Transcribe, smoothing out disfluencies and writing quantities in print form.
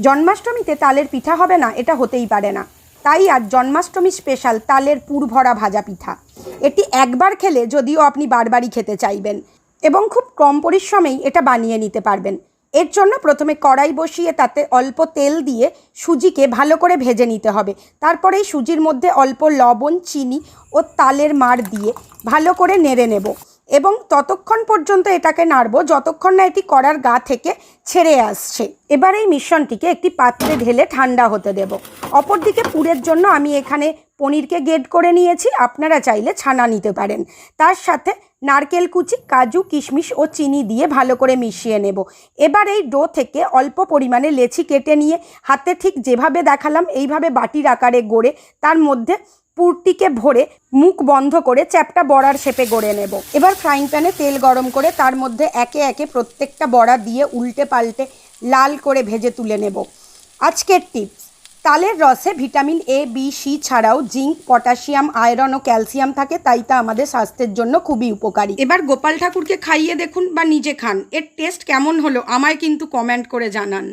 জন্মাষ্টমীতে তালের পিঠা হবে না, এটা হতেই পারে না। তাই আজ জন্মাষ্টমী স্পেশাল তালের পুর ভরা ভাজা পিঠা। এটি একবার খেলে যদিও আপনি বারবারই খেতে চাইবেন এবং খুব কম পরিশ্রমেই এটা বানিয়ে নিতে পারবেন। এর জন্য প্রথমে কড়াই বসিয়ে তাতে অল্প তেল দিয়ে সুজিকে ভালো করে ভেজে নিতে হবে। তারপরে এই সুজির মধ্যে অল্প লবণ, চিনি ও তালের মাড় দিয়ে ভালো করে নেড়ে নেব এবং ততক্ষণ পর্যন্ত এটাকে নাড়ব যতক্ষণ না এটি কড়ার গা থেকে ছেড়ে আসছে। এবার এই মিশ্রণটিকে একটি পাত্রে ঢেলে ঠান্ডা হতে দেব। অপরদিকে পুরের জন্য আমি এখানে পনিরকে গ্রেট করে নিয়েছি, আপনারা চাইলে ছানা নিতে পারেন। তার সাথে নারকেল কুচি, কাজু, কিশমিশ ও চিনি দিয়ে ভালো করে মিশিয়ে নেব। এবার এই ডো থেকে অল্প পরিমাণে লেচি কেটে নিয়ে হাতে ঠিক যেভাবে দেখালাম এইভাবে বাটির আকারে গড়ে তার মধ্যে পুরটিকে ভরে মুখ বন্ধ করে চ্যাপটা বড়ার শেপে গড়ে নেব। এবার ফ্রাইং প্যানে তেল গরম করে তার মধ্যে একে একে প্রত্যেকটা বড়া দিয়ে উল্টে পাল্টে লাল করে ভেজে তুলে নেব। আজকের টিপস: তালের রসে ভিটামিন এ, বি, সি ছাড়াও জিঙ্ক, পটাশিয়াম, আয়রন ও ক্যালসিয়াম থাকে, তাই তা আমাদের স্বাস্থ্যের জন্য খুবই উপকারী। এবার গোপাল ঠাকুরকে খাইয়ে দেখুন বা নিজে খান, এর টেস্ট কেমন হলো আমায় কিন্তু কমেন্ট করে জানান।